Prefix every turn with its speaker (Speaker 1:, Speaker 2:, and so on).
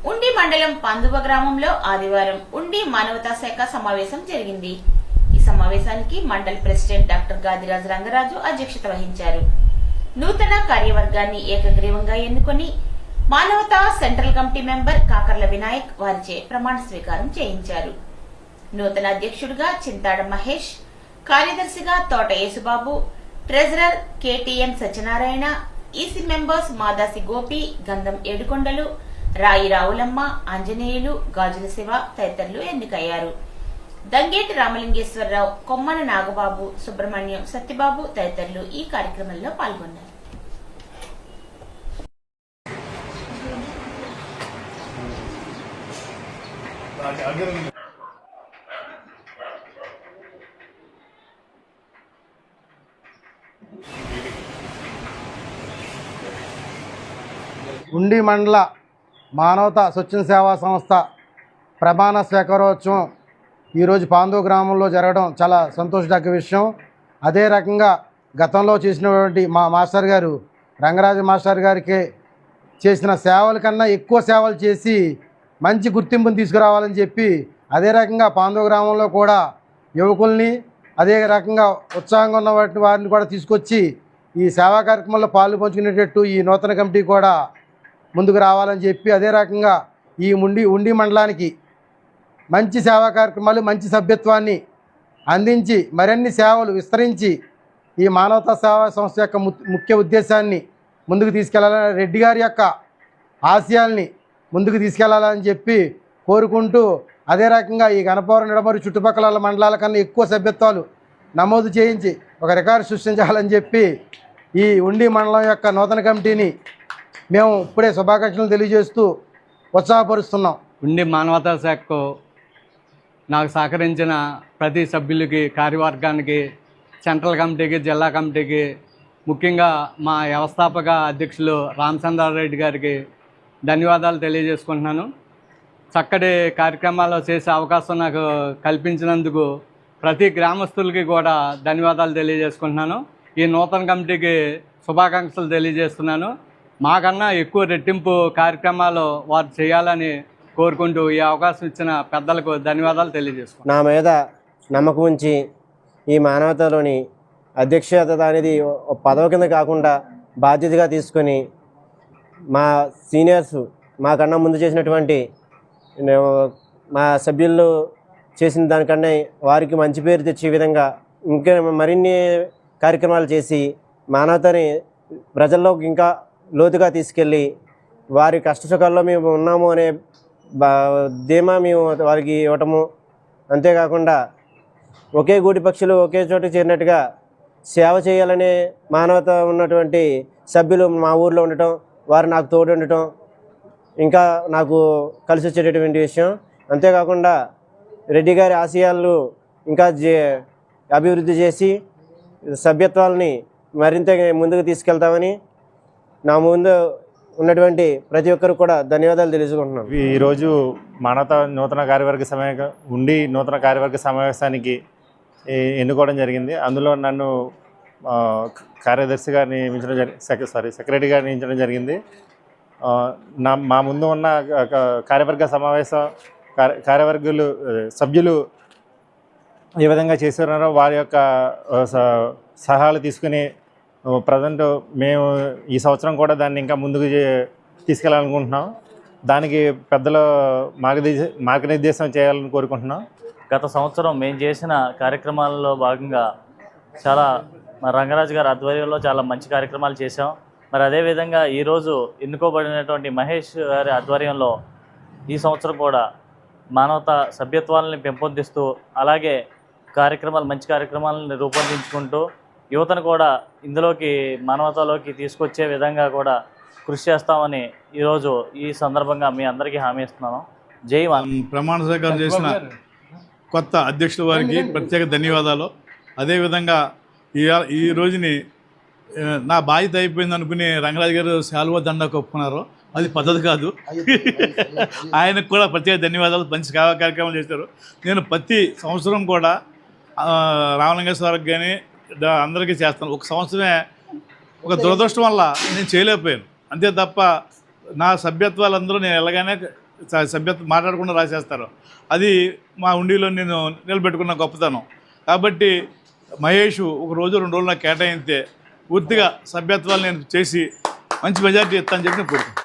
Speaker 1: ఉండి మండలం పందువ గ్రామంలో ఆదివారం ఉండి మానవతా శాఖ సమావేశం జరిగింది. ఈ సమావేశానికి మండల్ ప్రెసిడెంట్ డాక్టర్ గాదిరాజ్ రంగరాజు అధ్యక్షత వహించారు. నూతన కార్యవర్గాన్ని ఏకగ్రీవంగా ఎన్నుకొని మానవతా central committee member Kakarla Vinayak వారిచే ప్రమాణ స్వీకారం చేయించారు. నూతన అధ్యక్షుడిగా చింతాడ మహేష్, కార్యదర్శిగా Thota Yesubabu, treasurer KTN Satyanarayana, EC members Madasi Gopi, Gandham Yedukondalu, రాయి రావులమ్మ, ఆంజనేయులు, గాజుల శివ తదితరులు ఎన్నికయ్యారు. దంగేటి రామలింగేశ్వరరావు, కొమ్మన నాగబాబు, సుబ్రహ్మణ్యం, సత్యబాబు తదితరులు ఈ కార్యక్రమంలో పాల్గొన్నారు.
Speaker 2: ఉండి మండల మానవతా స్వచ్ఛంద సేవా సంస్థ ప్రమాణ స్వీకారోత్సవం ఈరోజు పాందో గ్రామంలో జరగడం చాలా సంతోషదాయక విషయం. అదే రకంగా గతంలో చేసినటువంటి మా మాస్టర్ గారు రంగరాజు మాస్టర్ గారికి చేసిన సేవల కన్నా ఎక్కువ సేవలు చేసి మంచి గుర్తింపును తీసుకురావాలని చెప్పి అదే రకంగా పాందో గ్రామంలో కూడా యువకుల్ని అదే రకంగా ఉత్సాహంగా ఉన్న వారిని కూడా తీసుకొచ్చి ఈ సేవా కార్యక్రమంలో పాలు పంచుకునేటట్టు ఈ నూతన కమిటీ కూడా ముందుకు రావాలని చెప్పి అదే రకంగా ఈ ఉండి మండలానికి మంచి సేవా కార్యక్రమాలు, మంచి సభ్యత్వాన్ని అందించి మరిన్ని సేవలు విస్తరించి ఈ మానవతా సేవా సంస్థ యొక్క ముఖ్య ఉద్దేశాన్ని ముందుకు తీసుకెళ్లాలని, రెడ్డి గారి యొక్క ఆశయాల్ని ముందుకు తీసుకెళ్లాలని చెప్పి కోరుకుంటూ అదే రకంగా ఈ గణపవరం నిడమరు చుట్టుపక్కల మండలాల కన్నా ఎక్కువ సభ్యత్వాలు నమోదు చేయించి ఒక రికార్డు సృష్టించాలని చెప్పి ఈ ఉండి మండలం యొక్క నూతన కమిటీని మేము ఇప్పుడే శుభాకాంక్షలు తెలియజేస్తూ ఉత్సాహపరుస్తున్నాం.
Speaker 3: ఉండి మానవతా శాఖకు నాకు సహకరించిన ప్రతి సభ్యులకి, కార్యవర్గానికి, సెంట్రల్ కమిటీకి, జిల్లా కమిటీకి, ముఖ్యంగా మా వ్యవస్థాపక అధ్యక్షులు రామచంద్రారెడ్డి గారికి ధన్యవాదాలు తెలియజేసుకుంటున్నాను. చక్కటి కార్యక్రమాలు చేసే అవకాశం నాకు కల్పించినందుకు ప్రతి గ్రామస్తులకి కూడా ధన్యవాదాలు తెలియజేసుకుంటున్నాను. ఈ నూతన కమిటీకి శుభాకాంక్షలు తెలియజేస్తున్నాను. మాకన్నా ఎక్కువ రెట్టింపు కార్యక్రమాలు వారు చేయాలని కోరుకుంటూ ఈ అవకాశం ఇచ్చిన పెద్దలకు ధన్యవాదాలు తెలియజేసుకుంటాను.
Speaker 4: నా మీద నమ్మకం ఉంచి ఈ మానవతలోని అధ్యక్షత అనేది పదవి కింద కాకుండా బాధ్యతగా తీసుకొని మా సీనియర్స్ మాకన్నా ముందు చేసినటువంటి మా సభ్యులు చేసిన దానికన్నా వారికి మంచి పేరు తెచ్చే విధంగా ఇంకా మరిన్ని కార్యక్రమాలు చేసి మానవతని ప్రజల్లోకి ఇంకా లోతుగా తీసుకెళ్ళి వారి కష్టసుఖాల్లో మేము ఉన్నాము అనే ధీమా మేము వారికి ఇవ్వటము, అంతేకాకుండా ఒకే గూటి పక్షులు ఒకే చోట చేరినట్టుగా సేవ చేయాలనే మానవత ఉన్నటువంటి సభ్యులు మా ఊర్లో ఉండటం, వారు నాకు తోడు ఉండటం ఇంకా నాకు కలిసి వచ్చేటటువంటి విషయం. అంతేకాకుండా రెడ్డి గారి ఆశయాలను ఇంకా అభివృద్ధి చేసి సభ్యత్వాలని మరింత ముందుకు తీసుకెళ్తామని నా ముందు ఉన్నటువంటి ప్రతి ఒక్కరు కూడా ధన్యవాదాలు తెలుసుకుంటున్నాను.
Speaker 5: ఈరోజు మానవతా నూతన కార్యవర్గ సమావేశానికి ఎన్నుకోవడం జరిగింది. అందులో నన్ను కార్యదర్శిగా నియమించడం సెక్రటరీగా నియమించడం జరిగింది. మా ముందు ఉన్న కార్యవర్గులు సభ్యులు ఏ విధంగా చేస్తున్నారో వారి యొక్క సలహాలు తీసుకుని ప్రజెంట్ మేము ఈ సంవత్సరం కూడా దాన్ని ఇంకా ముందుకు తీసుకెళ్ళాలనుకుంటున్నాం. దానికి పెద్దలు మార్గనిర్దేశం చేయాలని కోరుకుంటున్నాం.
Speaker 6: గత సంవత్సరం మేము చేసిన కార్యక్రమాలలో భాగంగా చాలా రంగరాజు గారి ఆధ్వర్యంలో చాలా మంచి కార్యక్రమాలు చేశాం. మరి అదేవిధంగా ఈరోజు ఎన్నుకోబడినటువంటి మహేష్ గారి ఆధ్వర్యంలో ఈ సంవత్సరం కూడా మానవతా సభ్యత్వాలని పెంపొందిస్తూ అలాగే మంచి కార్యక్రమాలను రూపొందించుకుంటూ యువతను కూడా ఇందులోకి మానవతలోకి తీసుకొచ్చే విధంగా కూడా కృషి చేస్తామని ఈరోజు ఈ సందర్భంగా మీ అందరికీ హామీ ఇస్తున్నాను. జై
Speaker 7: ప్రమాణ స్వీకారం చేసిన కొత్త అధ్యక్షుల వారికి ప్రత్యేక ధన్యవాదాలు. అదేవిధంగా ఈ రోజుని నా బాధ్యత అయిపోయింది అనుకుని రంగరాజు గారు శాలువా దండ ఒప్పుకున్నారు. అది పద్ధతి కాదు. ఆయనకు కూడా ప్రత్యేక ధన్యవాదాలు. మంచి కార్యక్రమాలు చేశారు. నేను ప్రతి సంవత్సరం కూడా రామలింగేశ్వరరావుకి కానీ అందరికీ చేస్తాను. ఒక సంవత్సరమే ఒక దురదృష్టం వల్ల నేను చేయలేకపోయాను అంతే తప్ప నా సభ్యత్వాలందరూ నేను ఎలాగైనా సభ్యత్వం మాట్లాడకుండా రాసేస్తారు. అది మా ఉండిలో నేను నిలబెట్టుకున్న గొప్పతనం. కాబట్టి మహేష్ ఒక రోజు 2 రోజులు నాకు కేటాయిస్తే పూర్తిగా సభ్యత్వాలు నేను చేసి మంచి మెజార్టీ ఇస్తానని చెప్పి నేను కోరుకుంటున్నాను.